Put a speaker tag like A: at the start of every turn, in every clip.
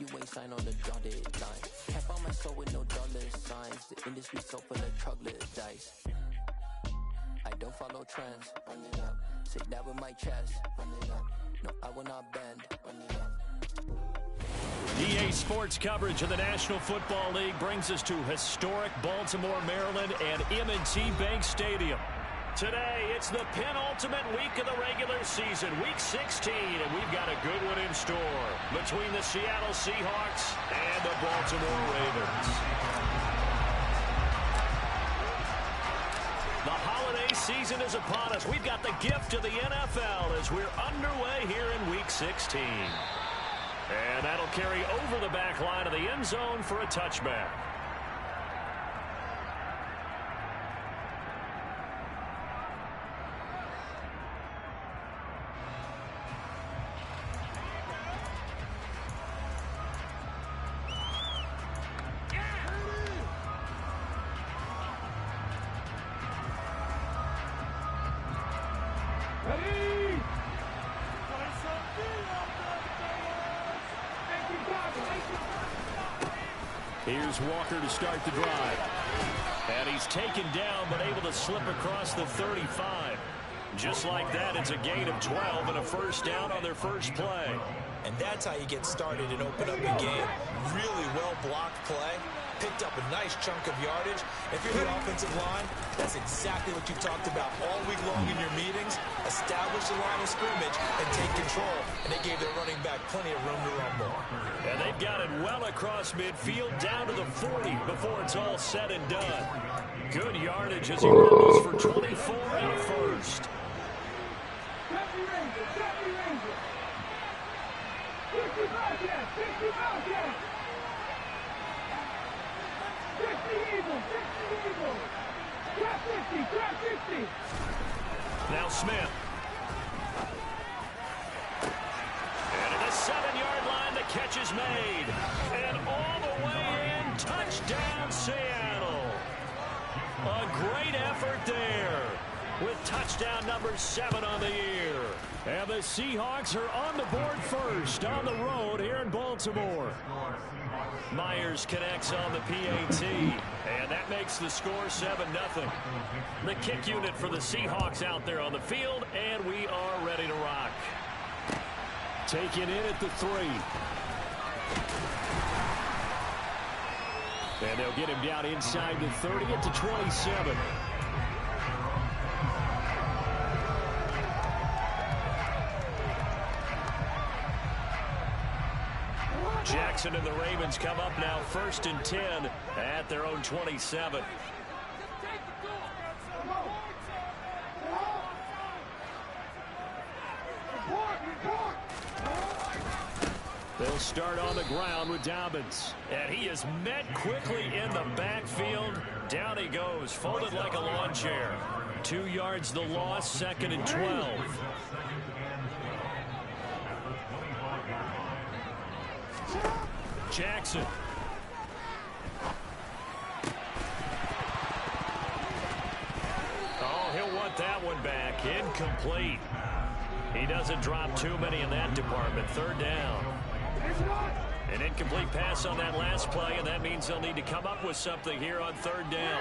A: you ain't signed on the dotted line. Can't find my soul with no dollar signs. The industry so full of troglodytes. I don't follow trends. Run it up. Say that with my chest. Run it up. No, I will not bend. Run it up.
B: EA Sports coverage of the National Football League brings us to historic Baltimore, Maryland, and M&T Bank Stadium. Today, it's the penultimate week of the regular season, Week 16, and we've got a good one in store between the Seattle Seahawks and the Baltimore Ravens. The holiday season is upon us. We've got the gift of the NFL as we're underway here in Week 16. And that'll carry over the back line of the end zone for a touchback. Here's Walker to start the drive. And he's taken down but able to slip across the 35. Just like that, it's a gain of 12 and a first down on their first play.
C: And that's how you get started and open up a game. Really well-blocked play. Picked up a nice chunk of yardage. If you're the offensive line, that's exactly what you talked about all week long in your meetings. Establish the line of scrimmage and take control. And they gave their running back plenty of room to rumble.
B: And they've got it well across midfield down to the 40 before it's all said and done. Good yardage as he rumbles for 24 and a first. Now Smith. And at the 7-yard line, the catch is made. And all the way in, touchdown Seattle. A great effort there with touchdown number 7 on the year. And the Seahawks are on the board first on the road here in Baltimore. Myers connects on the PAT, and that makes the score 7-0. The kick unit for the Seahawks out there on the field, and we are ready to rock. Taken in at the 3. And they'll get him down inside the 30 at the 27. Jackson and the Ravens come up now 1st and 10 at their own 27. They'll start on the ground with Dobbins. And he is met quickly in the backfield. Down he goes, folded like a lawn chair. 2 yards the loss, 2nd and 12. Jackson. Oh, he'll want that one back. Incomplete. He doesn't drop too many in that department. 3rd down. An incomplete pass on that last play, and that means they'll need to come up with something here on 3rd down.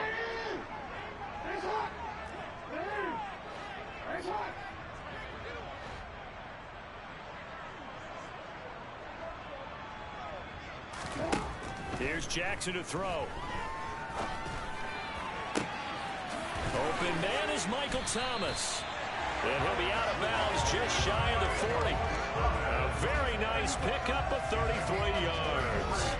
B: Here's Jackson to throw. Open man is Michael Thomas. And he'll be out of bounds just shy of the 40. A very nice pickup of 33 yards.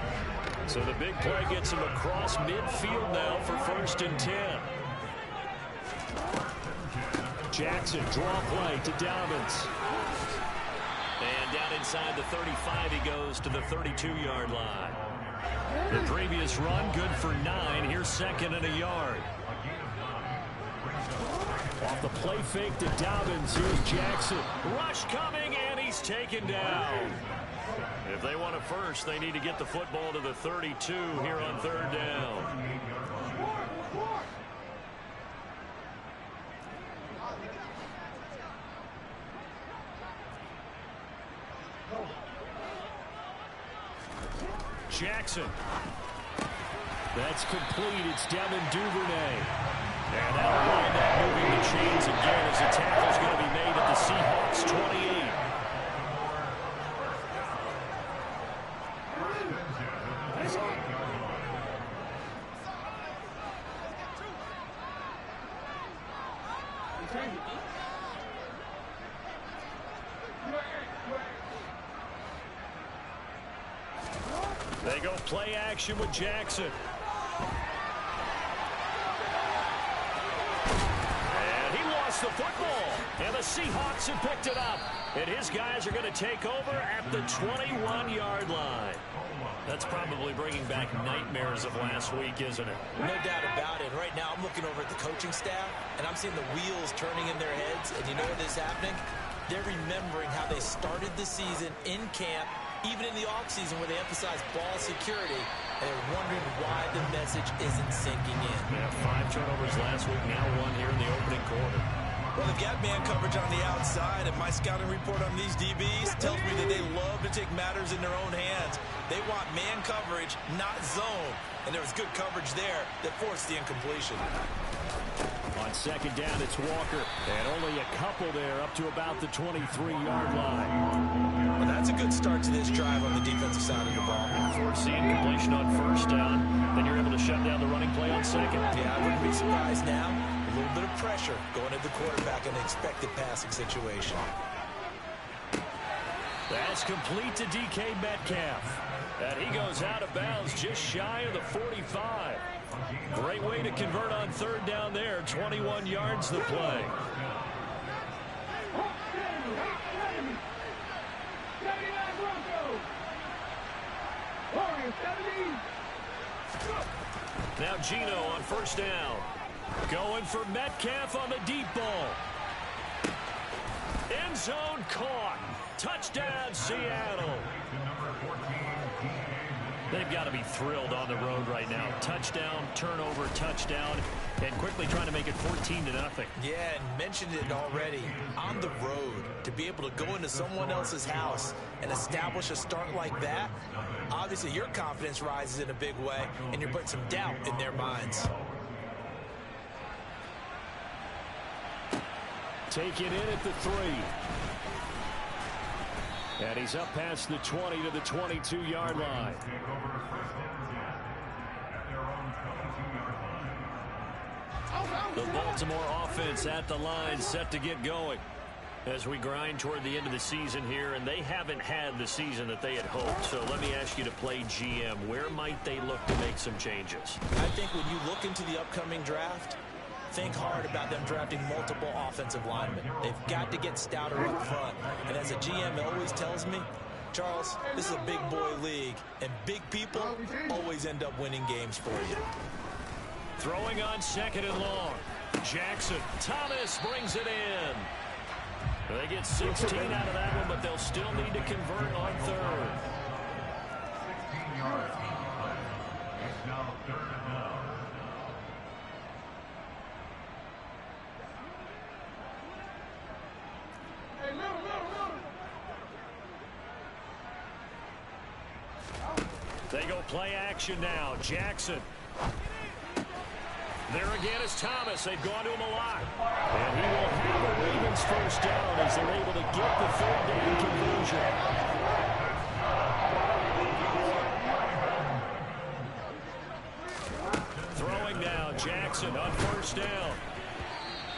B: So the big play gets him across midfield now for 1st and 10. Jackson, draw play to Dobbins. And down inside the 35 he goes to the 32-yard line. The previous run good for 9. Here's 2nd and a yard. Off the play fake to Dobbins. Here's Jackson. Rush coming, and he's taken down. If they want a first, they need to get the football to the 32 here on 3rd down. Jackson. That's complete. It's Devin Duvernay. And that'll wind up moving the chains again as the tackle's going to be made at the Seahawks 28. They go play action with Jackson. And he lost the football. And the Seahawks have picked it up. And his guys are going to take over at the 21-yard line. That's probably bringing back nightmares of last week, isn't it?
C: No doubt about it. Right now, I'm looking over at the coaching staff, and I'm seeing the wheels turning in their heads. And you know what is happening? They're remembering how they started the season in camp, even in the offseason where they emphasized ball security, and they're wondering why the message isn't sinking in.
B: Yeah, 5 turnovers last week, now 1 here in the opening quarter.
C: Well, they've got man coverage on the outside, and my scouting report on these DBs tells me that they love to take matters in their own hands. They want man coverage, not zone. And there was good coverage there that forced the incompletion.
B: On second down, it's Walker. And only a couple there up to about the 23-yard line.
C: Well, that's a good start to this drive on the defensive side of the ball.
B: Force the incompletion on first down. Then you're able to shut down the running play on second.
C: Yeah, I wouldn't be surprised now. A little bit of pressure going at the quarterback in an expected passing situation.
B: That's complete to DK Metcalf. And he goes out of bounds just shy of the 45. Great way to convert on third down there. 21 yards the play. Now Gino on first down. Going for Metcalf on the deep ball. End zone caught. Touchdown, Seattle. They've got to be thrilled on the road right now. Touchdown, turnover, touchdown, and quickly trying to make it 14-0.
C: Yeah, and mentioned it already. On the road, to be able to go into someone else's house and establish a start like that, obviously your confidence rises in a big way, and you're putting some doubt in their minds.
B: Taken in at the 3. And he's up past the 20 to the 22-yard line. The Baltimore offense at the line, set to get going as we grind toward the end of the season here, and they haven't had the season that they had hoped. So let me ask you to play GM. Where might they look to make some changes?
C: I think when you look into the upcoming draft, think hard about them drafting multiple offensive linemen. They've got to get stouter up front. And as a GM always tells me, Charles, this is a big boy league, and big people always end up winning games for you.
B: Throwing on second and long. Jackson. Thomas brings it in. They get 16 out of that one, but they'll still need to convert on third.
D: 16 yards. It's now third and down.
B: They go play action now. Jackson. There again is Thomas. They've gone to him a lot. And he will have a Ravens first down as they're able to get the third down conversion. Throwing now. Jackson on first down.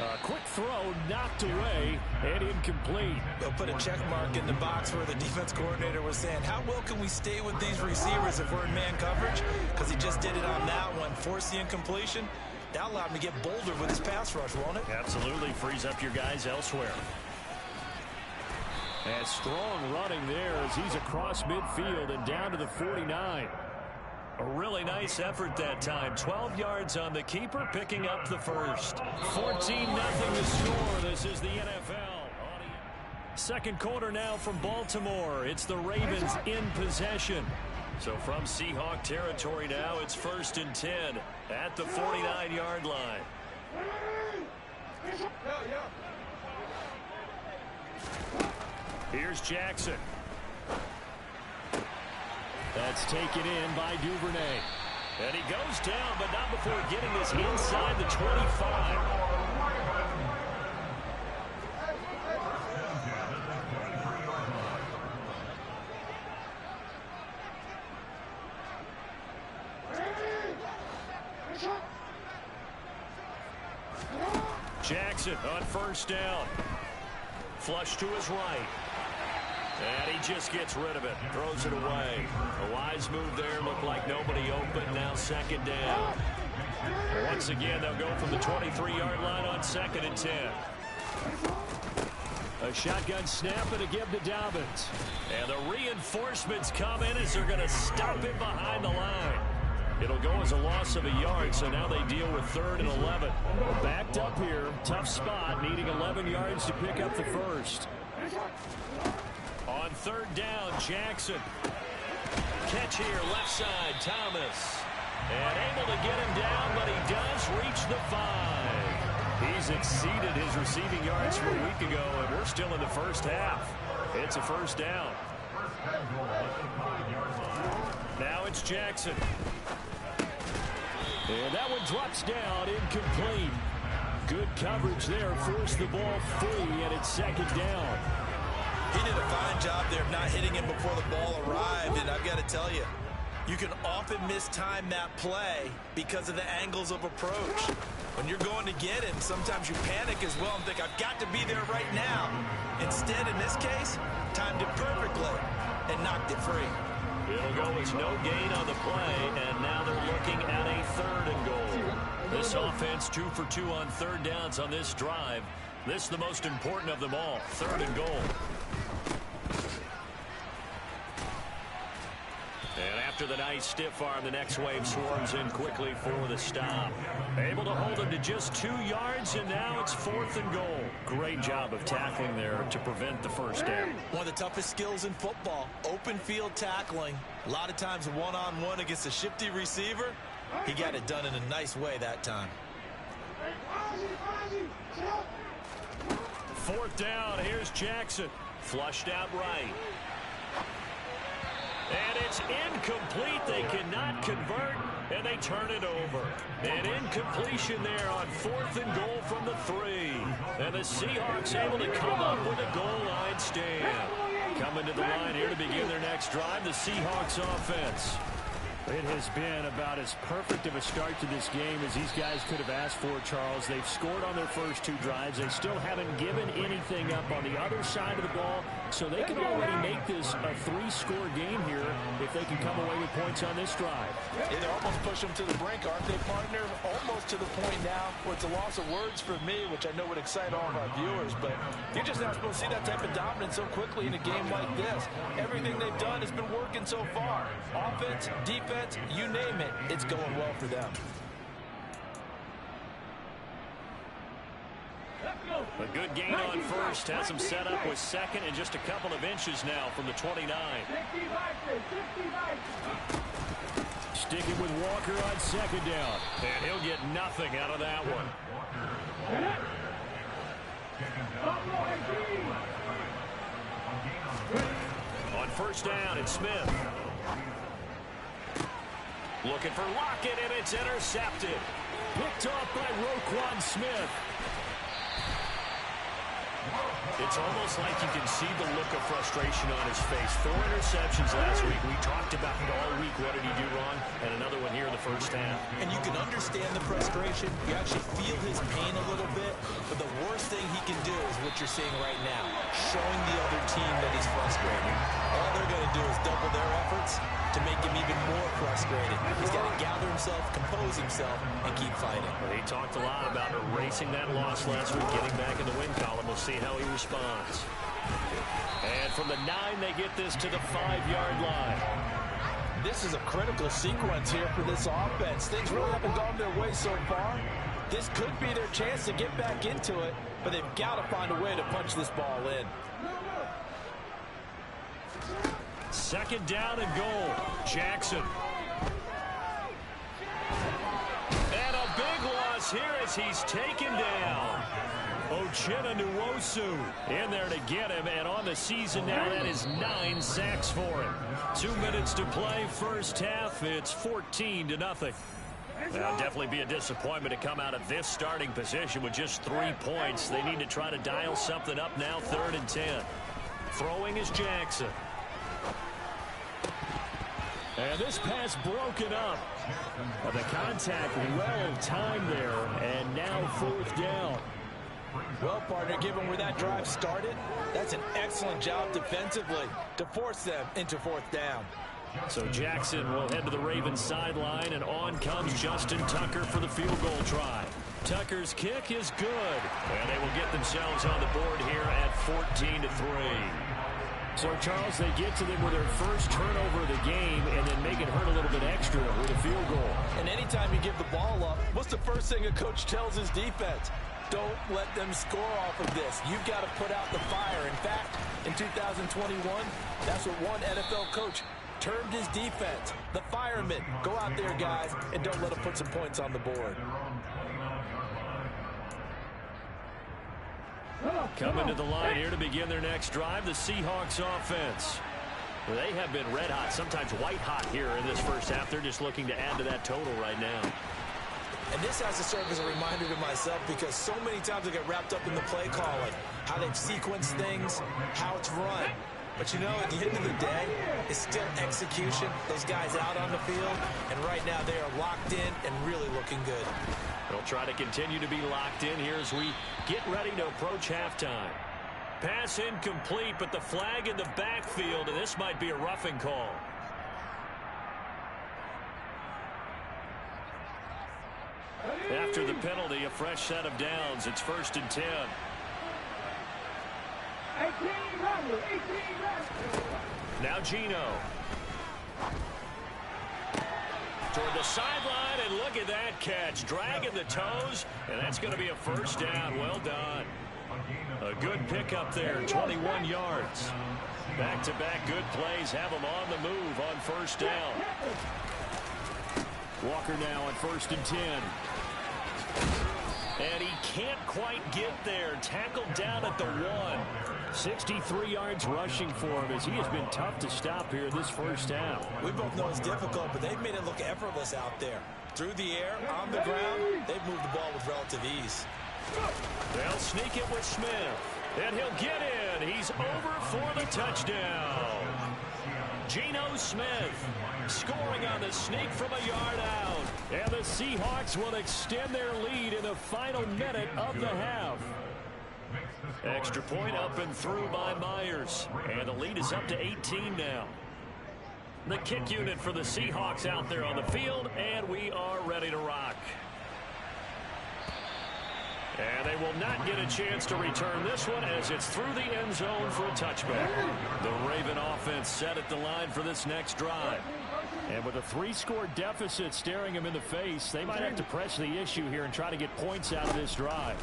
B: A quick throw knocked away and incomplete.
C: They'll put a check mark in the box where the defense coordinator was saying, how well can we stay with these receivers if we're in man coverage? Because he just did it on that one. Force the incompletion. That allowed him to get bolder with his pass rush, won't it?
B: Absolutely. Frees up your guys elsewhere. And strong running there as he's across midfield and down to the 49. A really nice effort that time. 12 yards on the keeper, picking up the first. 14-0 the score. This is the NFL. Second quarter now from Baltimore. It's the Ravens in possession. So from Seahawk territory now, it's 1st and 10 at the 49-yard line. Here's Jackson. That's taken in by Duvernay. And he goes down, but not before getting this inside the 25. Jackson on first down. Flush to his right. And he just gets rid of it. Throws it away. A wise move there. Looked like nobody open. Now second down. Once again, they'll go from the 23-yard line on 2nd and 10. A shotgun snap and a give to Dobbins. And the reinforcements come in as they're going to stop him behind the line. It'll go as a loss of a yard, so now they deal with 3rd and 11. Backed up here. Tough spot, needing 11 yards to pick up the first. On 3rd down, Jackson. Catch here, left side, Thomas. And able to get him down, but he does reach the 5. He's exceeded his receiving yards from a week ago, and we're still in the first half. It's a first down. Now it's Jackson. And that one drops down, incomplete. Good coverage there, forced the ball free, and it's 2nd down.
C: He did a fine job there of not hitting him before the ball arrived, and I've got to tell you, you can often mistime that play because of the angles of approach. When you're going to get him, sometimes you panic as well and think, I've got to be there right now. Instead, in this case, timed it perfectly and knocked it free.
B: It'll go as no gain on the play, and now they're looking at a 3rd and goal. This offense 2 for 2 on 3rd downs on this drive. This is the most important of them all, 3rd and goal. And after the nice stiff arm, the next wave swarms in quickly for the stop. Able to hold him to just 2 yards, and now it's 4th and goal. Great job of tackling there to prevent the first down.
C: One of the toughest skills in football, open field tackling. A lot of times one-on-one against a shifty receiver. He got it done in a nice way that time.
B: 4th down, here's Jackson. Flushed out right. And it's incomplete. They cannot convert, and they turn it over. An incompletion there on 4th and goal from the 3. And the Seahawks able to come up with a goal line stand. Coming to the line here to begin their next drive, the Seahawks offense. It has been about as perfect of a start to this game as these guys could have asked for, Charles. They've scored on their first 2 drives. They still haven't given anything up on the other side of the ball, so they can already make this a 3-score game here if they can come away with points on this drive.
E: Yeah, they almost push them to the brink, aren't they, partner? Almost to the point now where it's a loss of words for me, which I know would excite all of our viewers, but you're just not supposed to see that type of dominance so quickly in a game like this. Everything they've done has been working so far. Offense, defense, you name it, it's going well for them.
B: A good gain on first has them set up with 2nd and just a couple of inches now from the 29. Sticking with Walker on 2nd down. And he'll get nothing out of that one. On first down, it's Smith. Looking for Lockett, and it's intercepted. Picked off by Roquan Smith. It's almost like you can see the look of frustration on his face. 4 interceptions last week. We talked about it all week. What did he do wrong? And another one here in the first half.
C: And you can understand the frustration. You actually feel his pain a little bit. But the worst thing he can do is what you're seeing right now. Showing the other team that he's frustrated. All they're going to do is double their efforts to make him even more frustrated. He's got to gather himself, compose himself, and keep fighting.
B: He talked a lot about erasing that loss last week, getting back in the win column. We'll see how he responds. And from the 9, they get this to the 5-yard line.
E: This is a critical sequence here for this offense. Things really haven't gone their way so far. This could be their chance to get back into it, but they've got to find a way to punch this ball in.
B: 2nd down and goal. Jackson. And a big loss here as he's taken down. Uchenna Nwosu in there to get him, and on the season now, that is 9 sacks for him. 2 minutes to play, first half. It's 14-0. That'll definitely be a disappointment to come out of this starting position with just 3 points. They need to try to dial something up now, 3rd and 10. Throwing is Jackson. And this pass broken up. The contact well timed there, and now 4th down.
E: Well, partner, given where that drive started, that's an excellent job defensively to force them into 4th down.
B: So Jackson will head to the Ravens sideline, and on comes Justin Tucker for the field goal try. Tucker's kick is good, and they will get themselves on the board here at 14-3. So, Charles, they get to them with their first turnover of the game and then make it hurt a little bit extra with a field goal.
E: And anytime you give the ball up, what's the first thing a coach tells his defense? Don't let them score off of this. You've got to put out the fire. In fact, in 2021, that's what one NFL coach termed his defense, the firemen. Go out there, guys, and don't let them put some points on the board.
B: Coming to the line here to begin their next drive, the Seahawks offense. They have been red hot, sometimes white hot here in this first half. They're just looking to add to that total right now.
C: And this has to serve as a reminder to myself because so many times I get wrapped up in the play calling, how they've sequenced things, how it's run. But, you know, at the end of the day, it's still execution. Those guys out on the field, and right now they are locked in and really looking good.
B: They'll try to continue to be locked in here as we get ready to approach halftime. Pass incomplete, but the flag in the backfield, and this might be a roughing call. After the penalty, a fresh set of downs. It's 1st and 10. Now Geno. Toward the sideline, and look at that catch. Dragging the toes, and that's going to be a first down. Well done. A good pickup there, 21 yards. Back-to-back good plays have them on the move on first down. Walker now on 1st and 10. And he can't quite get there. Tackled down at the 1. 63 yards rushing for him as he has been tough to stop here this first half.
C: We both know it's difficult, but they've made it look effortless out there. Through the air, on the ground, they've moved the ball with relative ease.
B: They'll sneak it with Smith. And he'll get in. He's over for the touchdown. Geno Smith scoring on the sneak from a yard out. And the Seahawks will extend their lead in the final minute of the half. Extra point up and through by Myers. And the lead is up to 18 now. The kick unit for the Seahawks out there on the field, and we are ready to rock. And they will not get a chance to return this one as it's through the end zone for a touchback. The Raven offense set at the line for this next drive. And with a 3-score deficit staring them in the face, they might have to press the issue here and try to get points out of this drive.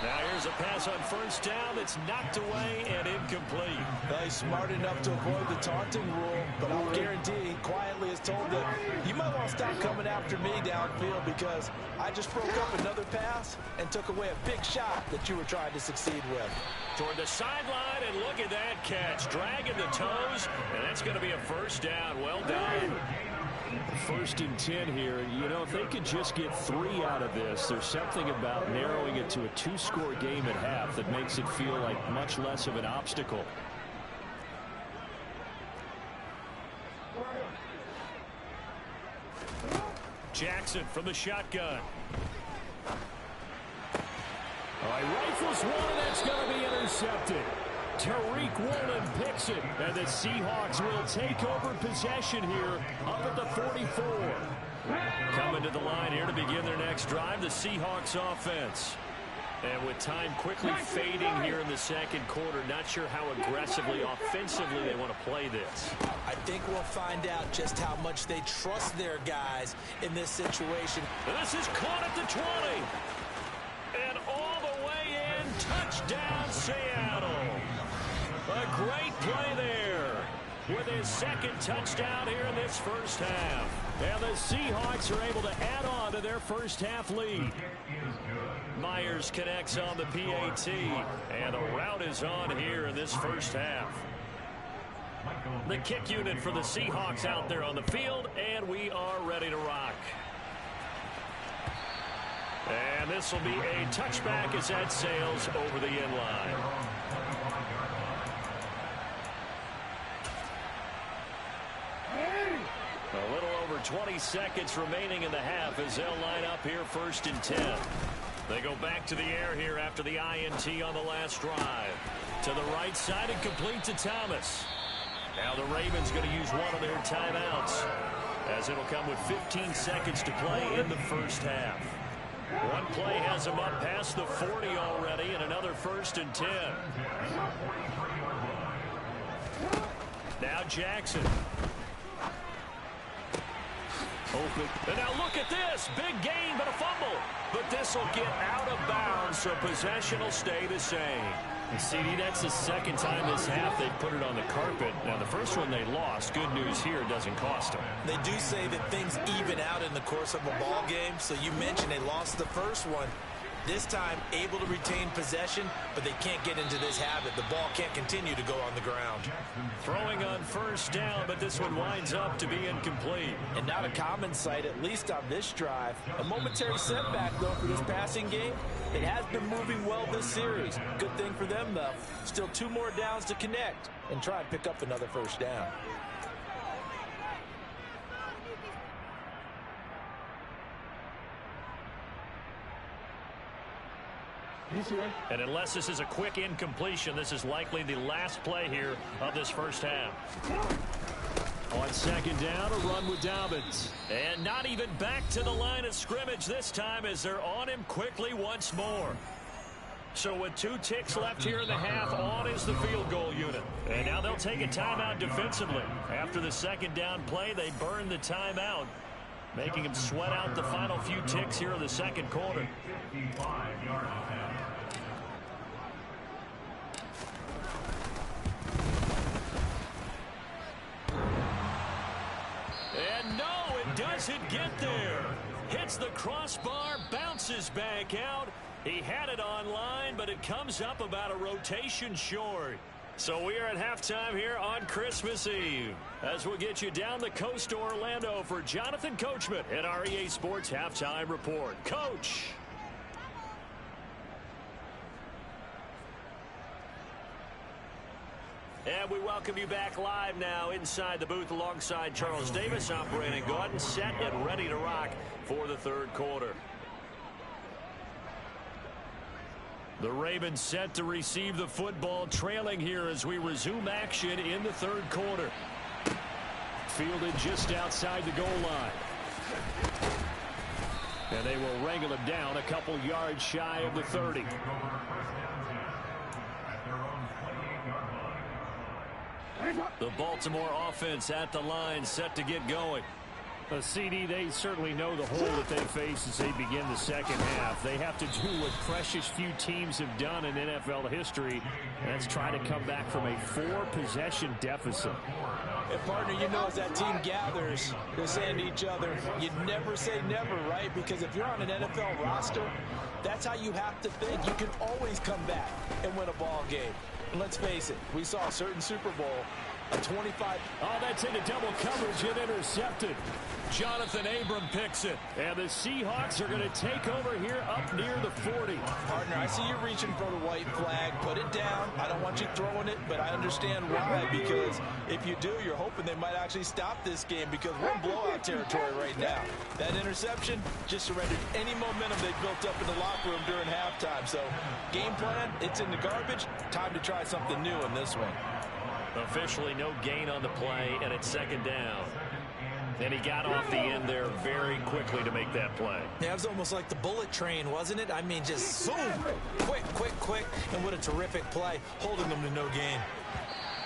B: Now here's a pass on first down that's knocked away and incomplete.
E: Well, he's smart enough to avoid the taunting rule, but I'll guarantee he quietly is told that you might want to stop coming after me downfield because I just broke up another pass and took away a big shot that you were trying to succeed with.
B: Toward the sideline, and look at that catch. Dragging the toes, and that's going to be a first down. Well done. 1st and 10 here. You know, if they could just get 3 out of this, there's something about narrowing it to a 2-score game at half that makes it feel like much less of an obstacle. Jackson from the shotgun. All right, rifles one, and that's going to be intercepted. Tariq Woolen picks it, and the Seahawks will take over possession here up at the 44. Coming to the line here to begin their next drive, the Seahawks offense. And with time quickly fading here in the second quarter, not sure how aggressively, offensively they want to play this.
C: I think we'll find out just how much they trust their guys in this situation.
B: And this is caught at the 20. And all the way in, touchdown Seattle. A great play there. with his second touchdown here in this first half. And the Seahawks are able to add on to their first half lead. Myers connects on the PAT, and a rout is on here in this first half. The kick unit for the Seahawks out there on the field, and we are ready to rock. And this will be a touchback as that sails over the end line. A little over 20 seconds remaining in the half as they'll line up here 1st and 10. They go back to the air here after the INT on the last drive. To the right side and complete to Thomas. Now the Ravens going to use one of their timeouts as it'll come with 15 seconds to play in the first half. One play has them up past the 40 already, and another 1st and 10. Now Jackson. Open. And now look at this. Big gain, but a fumble. But this will get out of bounds, so possession will stay the same. And CD, that's the second time this half they put it on the carpet. Now, the first one they lost. Good news here, it doesn't cost them.
C: They do say that things even out in the course of a ball game. So you mentioned they lost the first one. This time, able to retain possession, but they can't get into this habit. The ball can't continue to go on the ground.
B: Throwing on 1st down, but this one winds up to be incomplete.
E: And not a common sight, at least on this drive. A momentary setback, though, for this passing game. It has been moving well this series. Good thing for them, though. Still 2 more downs to connect and try and pick up another 1st down.
B: And unless this is a quick incompletion, this is likely the last play here of this first half. On 2nd down, a run with Dobbins. And not even back to the line of scrimmage this time as they're on him quickly once more. So with 2 ticks left here in the half, on is the field goal unit. And now they'll take a timeout defensively. After the 2nd down play, they burn the timeout, making him sweat out the final few ticks here in the 2nd quarter. And no, it doesn't get there. Hits the crossbar, bounces back out. He had it online, but it comes up about a rotation short. So we are at halftime here on Christmas Eve, as we'll get you down the coast to Orlando for Jonathan Coachman at our EA Sports Halftime Report. Coach. And we welcome you back live now inside the booth alongside Charles Davis. I'm Brandon Gaudin, set and ready to rock for the 3rd quarter. The Ravens set to receive the football, trailing here as we resume action in the 3rd quarter. Fielded just outside the goal line. And they will wrangle him down a couple yards shy of the 30. The Baltimore offense at the line, set to get going. CD, they certainly know the hole that they face as they begin the 2nd half. They have to do what precious few teams have done in NFL history, and that's try to come back from a 4-possession deficit.
E: And partner, you know, as that team gathers, they're saying to each other, you never say never, right? Because if you're on an NFL roster, that's how you have to think. You can always come back and win a ball game. And let's face it, we saw a certain Super Bowl, a 25.
B: Oh, that's into double coverage and intercepted. Jonathan Abram picks it. And the Seahawks are going to take over here up near the 40.
E: Partner, I see you reaching for the white flag. Put it down. I don't want you throwing it, but I understand why. Because if you do, you're hoping they might actually stop this game because we're in blowout territory right now. That interception just surrendered any momentum they built up in the locker room during halftime. So, game plan, it's in the garbage. Time to try something new in this one.
B: Officially no gain on the play, and it's 2nd down. And he got off the end there very quickly to make that play.
C: Yeah, it was almost like the bullet train, wasn't it? I mean, just zoom, quick, and what a terrific play, holding them to no gain.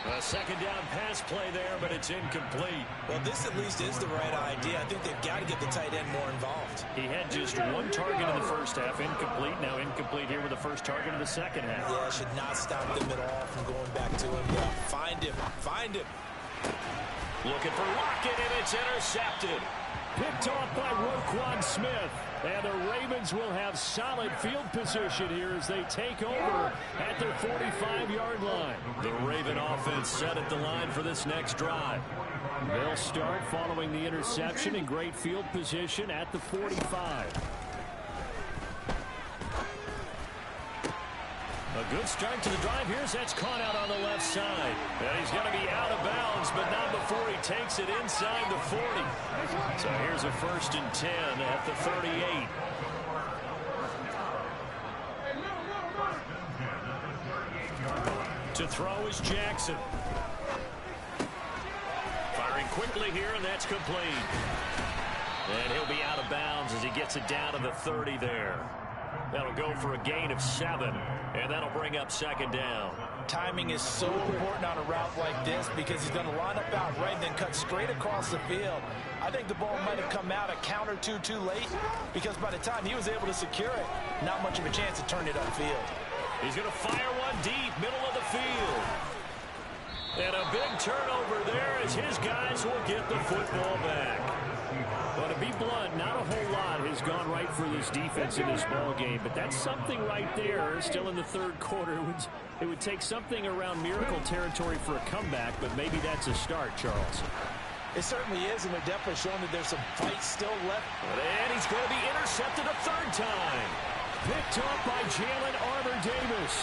B: A 2nd down pass play there, but it's incomplete.
C: Well, this at least is the right idea. I think they've got to get the tight end more involved.
B: He had just 1 target in the first half, incomplete. Now incomplete here with the first target of the 2nd half.
C: Yeah, should not stop them at all from going back to him. Yeah, find him.
B: Looking for Lockett, and it's intercepted.
F: Picked off by Roquan Smith. And the Ravens will have solid field position here as they take over at their 45-yard line.
B: The Raven offense set at the line for this next drive.
F: They'll start following the interception in great field position at the 45.
B: A good start to the drive. That's caught out on the left side. And he's going to be out of bounds, but not before he takes it inside the 40. So here's a 1st and 10 at the 38. To throw is Jackson. Firing quickly here, and that's complete. And he'll be out of bounds as he gets it down to the 30 there. That'll go for a gain of 7, and that'll bring up 2nd down.
E: Timing is so important on a route like this because he's going to line up out right and then cut straight across the field. I think the ball might have come out a count or two too late because by the time he was able to secure it, not much of a chance to turn it upfield.
B: He's going to fire one deep, middle of the field. And a big turnover there as his guys will get the football back.
F: Well, to be blunt, not a whole lot has gone right for this defense in this ball game, but that's something right there. Still in the 3rd quarter, it would take something around miracle territory for a comeback, but maybe that's a start, Charles.
E: It certainly is, and they're definitely showing that there's some fight still left.
B: And he's going to be intercepted a 3rd time.
F: Picked up by Jalen Armour-Davis.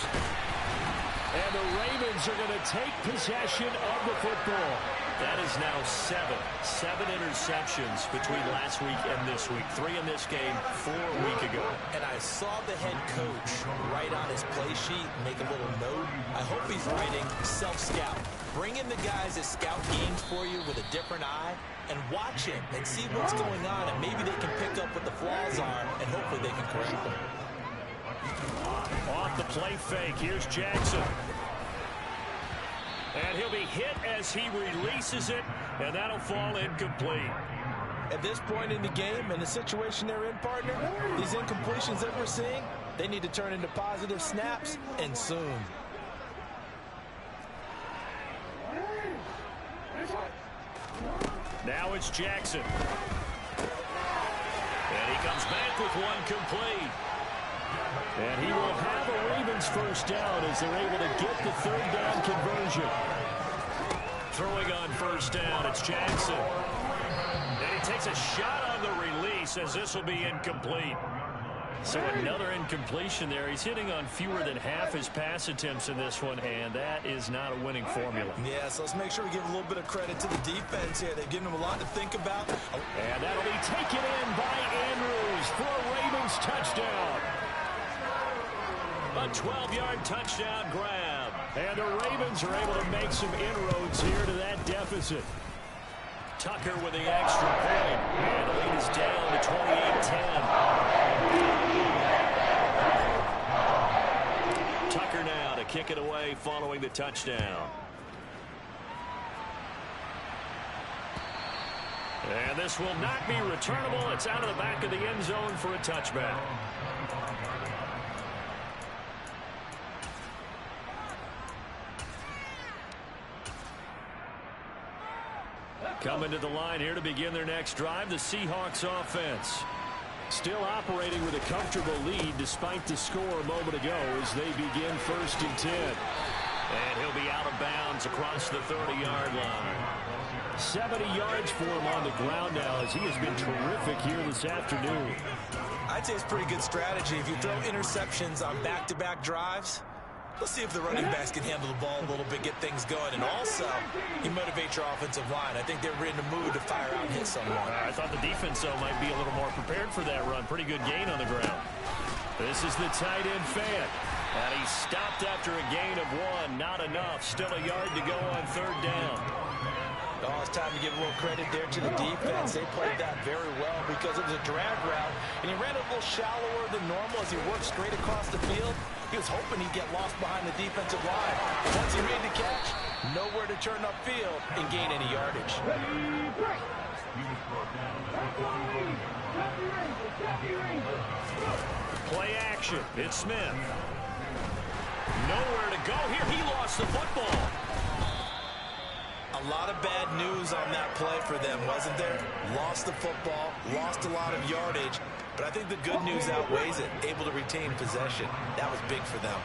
F: And the Ravens are going to take possession of the football.
B: That is now 7 interceptions between last week and this week. 3 in this game, 4 a week ago.
C: And I saw the head coach write on his play sheet, make a little note. I hope he's writing self-scout. Bring in the guys that scout games for you with a different eye and watch it and see what's going on, and maybe they can pick up what the flaws are, and hopefully they can correct them.
B: Off the play fake, here's Jackson. And he'll be hit as he releases it, and that'll fall incomplete.
E: At this point in the game, and the situation they're in, partner, these incompletions that we're seeing, they need to turn into positive snaps, and soon.
B: Now it's Jackson. And he comes back with one complete.
F: And he will have a Ravens 1st down as they're able to get the 3rd down conversion.
B: Throwing on 1st down, it's Jackson. And he takes a shot on the release as this will be incomplete. So another incompletion there. He's hitting on fewer than half his pass attempts in this one, and that is not a winning formula.
C: Yeah, so let's make sure we give a little bit of credit to the defense here. They've given him a lot to think about.
F: And that'll be taken in by Andrews for a Ravens touchdown.
B: A 12-yard touchdown grab.
F: And the Ravens are able to make some inroads here to that deficit.
B: Tucker with the extra point. And the lead is down to 28-10. Tucker now to kick it away following the touchdown. And this will not be returnable. It's out of the back of the end zone for a touchback. Coming to the line here to begin their next drive, the Seahawks offense.
F: Still operating with a comfortable lead despite the score a moment ago as they begin 1st and 10.
B: And he'll be out of bounds across the 30-yard line.
F: 70 yards for him on the ground now as he has been terrific here this afternoon.
C: I'd say it's pretty good strategy. If you throw interceptions on back-to-back drives, let's see if the running backs can handle the ball a little bit, get things going. And also, you motivate your offensive line. I think they're in the mood to fire out and hit someone.
B: I thought the defense, though, might be a little more prepared for that run. Pretty good gain on the ground.
F: This is the tight end Fant.
B: And he stopped after a gain of 1. Not enough. Still a yard to go on 3rd down.
E: Oh, it's time to give a little credit there to the defense. They played that very well because it was a drag route, and he ran a little shallower than normal as he worked straight across the field. He was hoping he'd get lost behind the defensive line. Once he made the catch, nowhere to turn upfield and gain any yardage.
B: Play action. It's Smith. Nowhere to go here. He lost the football.
C: A lot of bad news on that play for them, wasn't there? Lost the football, lost a lot of yardage, but I think the good news outweighs it. Able to retain possession. That was big for them.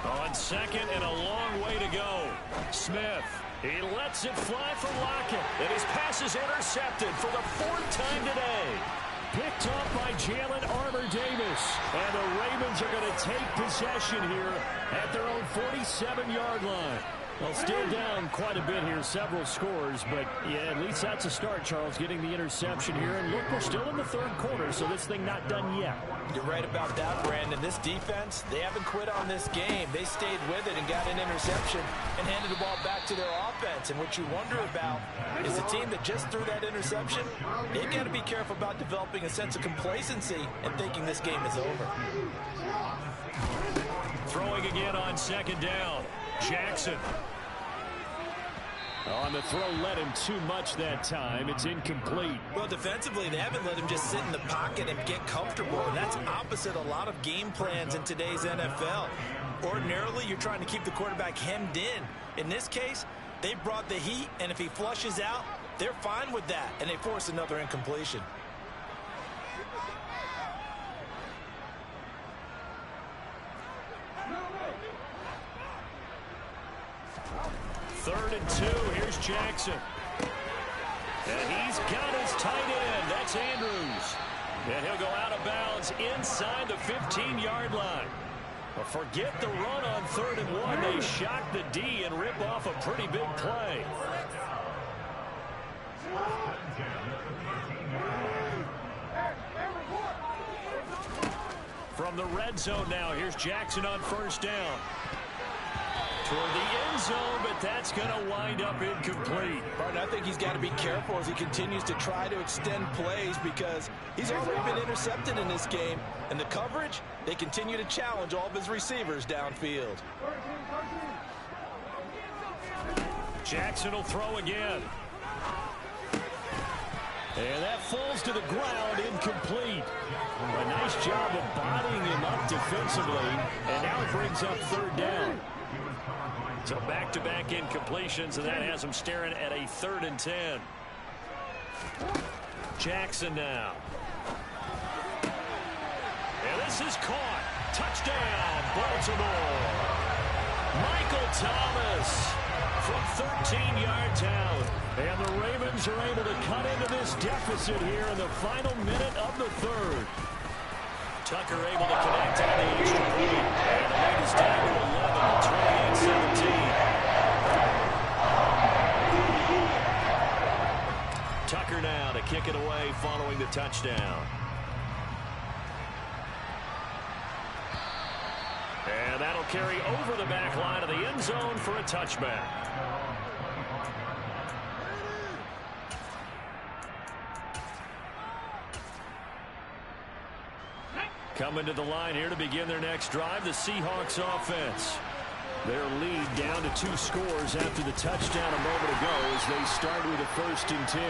B: On second and a long way to go. Smith, he lets it fly for Lockett, and his pass is intercepted for the 4th time today. Picked off by Jalen Armour-Davis. And the Ravens are going to take possession here at their own 47-yard line. Well, still down quite a bit here, several scores, but yeah, at least that's a start, Charles, getting the interception here. And look, we're still in the 3rd quarter, so this thing not done yet.
C: You're right about that, Brandon. This defense, they haven't quit on this game. They stayed with it and got an interception and handed the ball back to their offense. And what you wonder about is the team that just threw that interception, they got to be careful about developing a sense of complacency and thinking this game is over.
B: Throwing again on 2nd down. Jackson. On the throw, led him too much that time. It's incomplete.
C: Well, defensively, they haven't let him just sit in the pocket and get comfortable, and that's opposite a lot of game plans in today's NFL. Ordinarily, you're trying to keep the quarterback hemmed in. In this case, they brought the heat, and if he flushes out, they're fine with that, and they force another incompletion.
B: Third and 2. Here's Jackson. And he's got his tight end. That's Andrews. And he'll go out of bounds inside the 15-yard line. But forget the run on 3rd and 1. They shock the D and rip off a pretty big play. From the red zone now, here's Jackson on 1st down. Toward the end zone, but that's going to wind up incomplete.
C: Martin, I think he's got to be careful as he continues to try to extend plays because he's already been intercepted in this game. And the coverage, they continue to challenge all of his receivers downfield.
B: Jackson will throw again. And that falls to the ground, incomplete. A nice job of bodying him up defensively. And now it brings up 3rd down. So back-to-back incompletions, and that has him staring at a 3rd and 10. Jackson now. And this is caught. Touchdown, Baltimore. Michael Thomas from 13 yards out. And the Ravens are able to cut into this deficit here in the final minute of the 3rd. Tucker able to connect on the extra point. And the lead is down to 11, 28-17. Tucker now to kick it away following the touchdown. And that'll carry over the back line of the end zone for a touchback. Coming to the line here to begin their next drive, the Seahawks offense. Their lead down to 2 scores after the touchdown a moment ago as they start with a 1st and 10.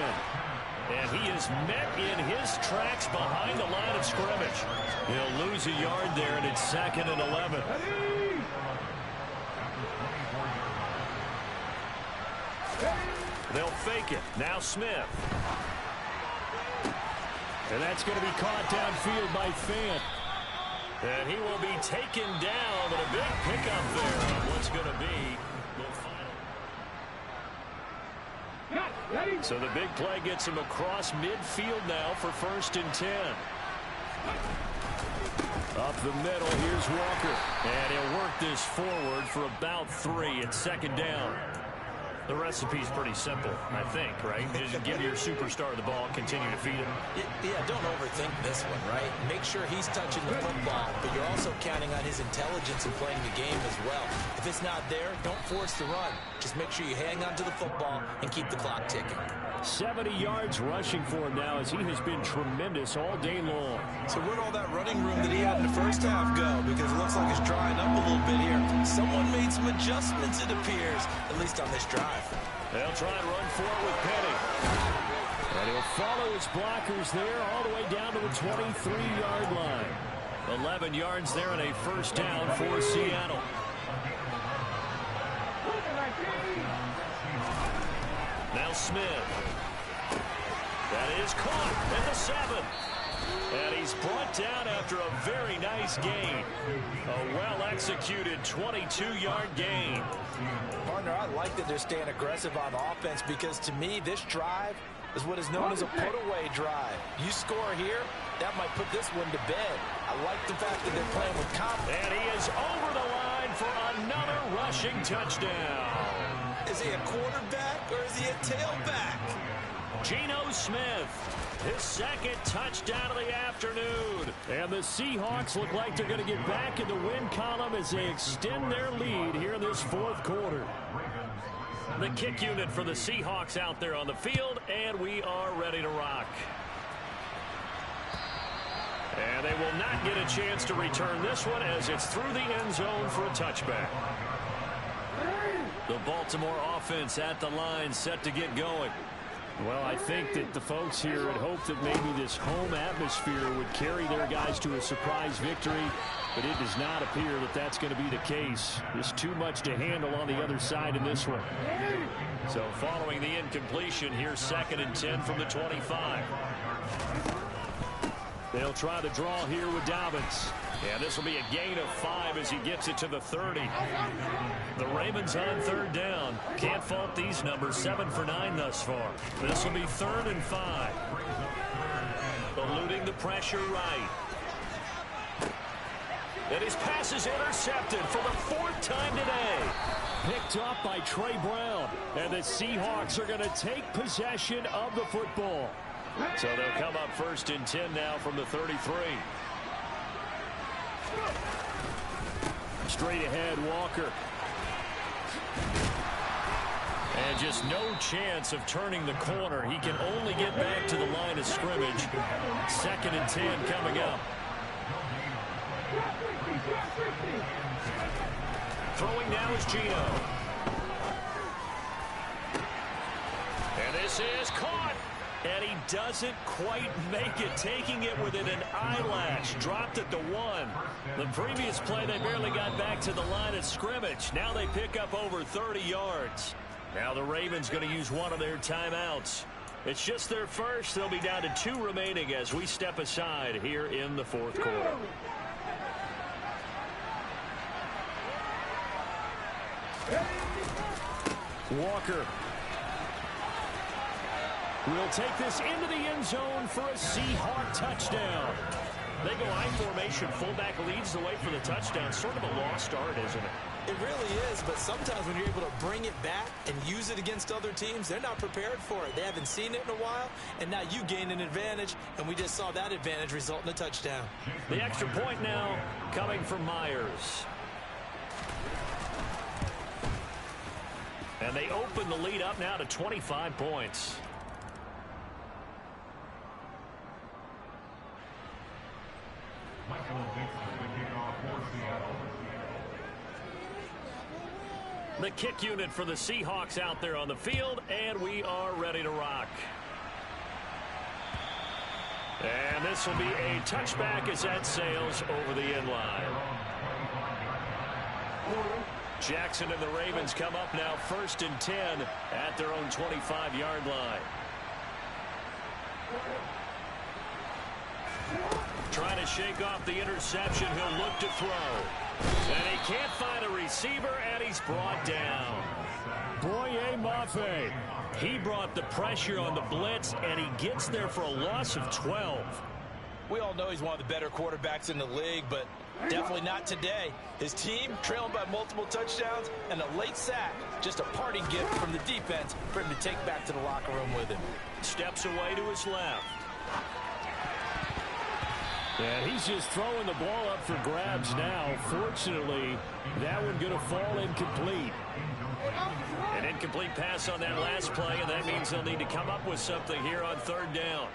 B: And he is met in his tracks behind the line of scrimmage. He'll lose a yard there, and it's 2nd and 11. They'll fake it. Now Smith. And that's going to be caught downfield by Fant. And he will be taken down, but a big pickup there on what's going to be the final. So the big play gets him across midfield now for 1st and 10. Up the middle, here's Walker. And he'll work this forward for about 3 at 2nd down. The recipe's pretty simple, I think, right? Just give your superstar the ball, continue to feed him.
C: Yeah, don't overthink this one, right? Make sure he's touching the football, but you're also counting on his intelligence in playing the game as well. If it's not there, don't force the run. Just make sure you hang on to the football and keep the clock ticking.
F: 70 yards rushing for him now as he has been tremendous all day long.
C: So where'd all that running room that he had in the first half go? Because it looks like it's drying up a little bit here. Someone made some adjustments, it appears, at least on this drive.
F: They'll try and run for it with Penny. And he'll follow his blockers there all the way down to the 23-yard line.
B: 11 yards there and a first down for Seattle. Now Smith. That is caught at the 7. And he's brought down after a very nice gain. A well-executed 22-yard gain.
E: Partner, I like that they're staying aggressive on offense because to me, this drive is what is known as a put-away drive. You score here, that might put this one to bed. I like the fact that they're playing with confidence.
B: And he is over the line for another rushing touchdown.
C: Is he a quarterback or is he a tailback?
B: Geno Smith, his second touchdown of the afternoon.
F: And the Seahawks look like they're going to get back in the win column as they extend their lead here in this fourth quarter.
B: The kick unit for the Seahawks out there on the field, and we are ready to rock. And they will not get a chance to return this one as it's through the end zone for a touchback. The Baltimore offense at the line set to get going.
F: Well, I think that the folks here had hoped that maybe this home atmosphere would carry their guys to a surprise victory, but it does not appear that that's going to be the case. There's too much to handle on the other side in this one.
B: So following the incompletion, here's 2nd and 10 from the 25.
F: They'll try the draw here with Dobbins.
B: And this will be a gain of 5 as he gets it to the 30. The Ravens on 3rd down. Can't fault these numbers. 7 for 9 thus far. This will be 3rd and 5. Eluding the pressure right. And his pass is intercepted for the 4th time today.
F: Picked up by Trey Brown. And the Seahawks are going to take possession of the football.
B: So they'll come up 1st and 10 now from the 33.
F: Straight ahead, Walker.
B: And just no chance of turning the corner. He can only get back to the line of scrimmage. 2nd and 10 coming up. Throwing now is Geno. And this is caught. And he doesn't quite make it, taking it within an eyelash. Dropped at the 1. The previous play, they barely got back to the line of scrimmage. Now they pick up over 30 yards. Now the Ravens going to use one of their timeouts. It's just their first. They'll be down to 2 remaining as we step aside here in the 4th quarter.
F: Walker will take this into the end zone for a Seahawk touchdown.
B: They go I formation. Fullback leads the way for the touchdown. Sort of a lost art, isn't it?
C: It really is, but sometimes when you're able to bring it back and use it against other teams, they're not prepared for it. They haven't seen it in a while, and now you gain an advantage, and we just saw that advantage result in a touchdown.
B: The extra point now coming from Myers. And they open the lead up now to 25 points. The kick unit for the Seahawks out there on the field, and we are ready to rock. And this will be a touchback as that sails over the end line. Jackson and the Ravens come up now 1st and 10 at their own 25-yard line. Trying to shake off the interception. He'll look to throw. And he can't find a receiver, and he's brought down.
F: Boye Mafe.
B: He brought the pressure on the blitz, and he gets there for a loss of 12.
E: We all know he's one of the better quarterbacks in the league, but definitely not today. His team trailing by multiple touchdowns and a late sack. Just a parting gift from the defense for him to take back to the locker room with him.
B: Steps away to his left.
F: And he's just throwing the ball up for grabs now. Fortunately, that one going to fall incomplete.
B: An incomplete pass on that last play, and that means they'll need to come up with something here on 3rd down.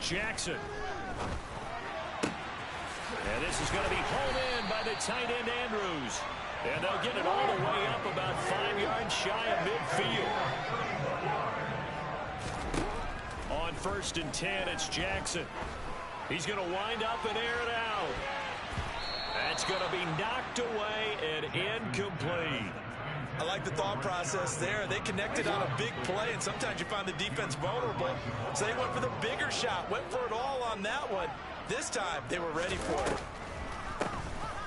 B: Jackson. And this is going to be hauled in by the tight end Andrews. And they'll get it all the way up about 5 yards shy of midfield. first and 10. It's Jackson. He's going to wind up and air it out. That's going to be knocked away and incomplete.
C: I like the thought process there. They connected on a big play, and sometimes you find the defense vulnerable. So they went for the bigger shot, went for it all on that one. This time, they were ready for it.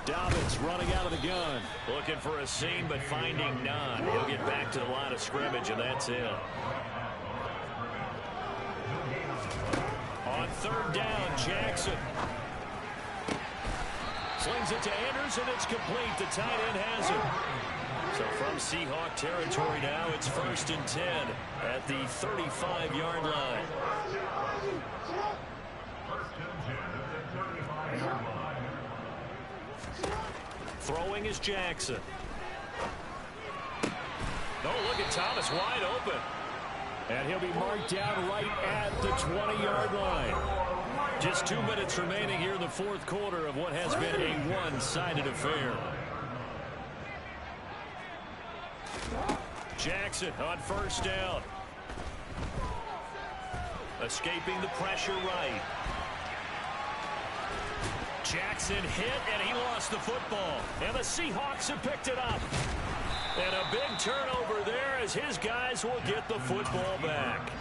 F: Dobbins running out of the gun.
B: Looking for a seam, but finding none. He'll get back to the line of scrimmage, and that's it. On third down, Jackson. Slings it to Anderson. It's complete. The tight end has it. So from Seahawk territory now, it's first and 10 at the 35-yard line. Throwing is Jackson. Oh, look at Thomas wide open.
F: And he'll be marked down right at the 20-yard line.
B: Just 2 minutes remaining here in the fourth quarter of what has been a one-sided affair. Jackson on first down. Escaping the pressure right. Jackson hit, and he lost the football. And the Seahawks have picked it up. And a big turnover there as his guys will get the football back.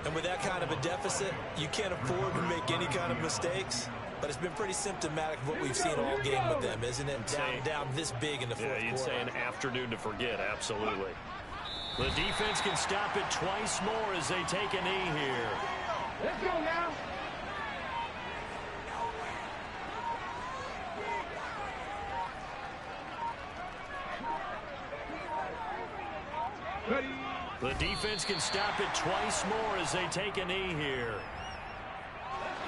C: And with that kind of a deficit, you can't afford to make any kind of mistakes. But it's been pretty symptomatic of what we've seen all game with them, isn't it? Down this big in the fourth quarter.
B: Yeah, you'd say an afternoon to forget, absolutely. The defense can stop it twice more as they take a knee here.
G: Let's go now.
B: The defense can stop it twice more as they take a knee here.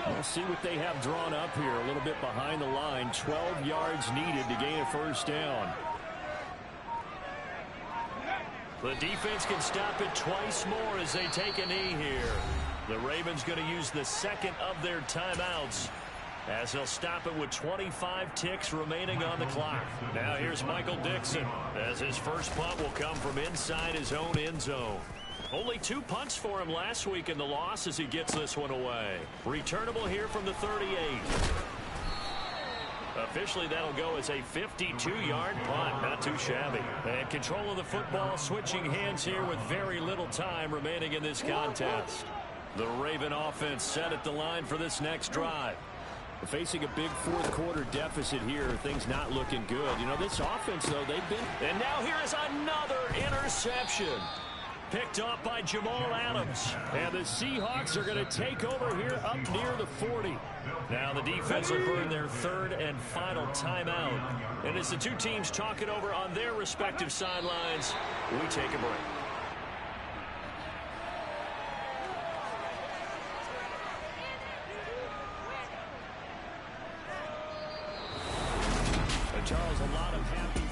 F: We'll see what they have drawn up here. A little bit behind the line. 12 yards needed to gain a first down.
B: The defense can stop it twice more as they take a knee here. The Ravens going to use the second of their timeouts as he'll stop it with 25 ticks remaining on the clock. Now here's Michael Dixon as his first punt will come from inside his own end zone. Only 2 punts for him last week in the loss as he gets this one away. Returnable here from the 38. Officially, that'll go as a 52-yard punt. Not too shabby. And control of the football, switching hands here with very little time remaining in this contest. The Raven offense set at the line for this next drive.
F: Facing a big fourth quarter deficit here, things not looking good. You know, this offense, though, they've been...
B: And now here is another interception. Picked up by Jamal Adams.
F: And the Seahawks are going to take over here up near the 40.
B: Now the defense will burn their third and final timeout. And as the two teams talk it over on their respective sidelines, we take a break.
F: Charles, a lot of happy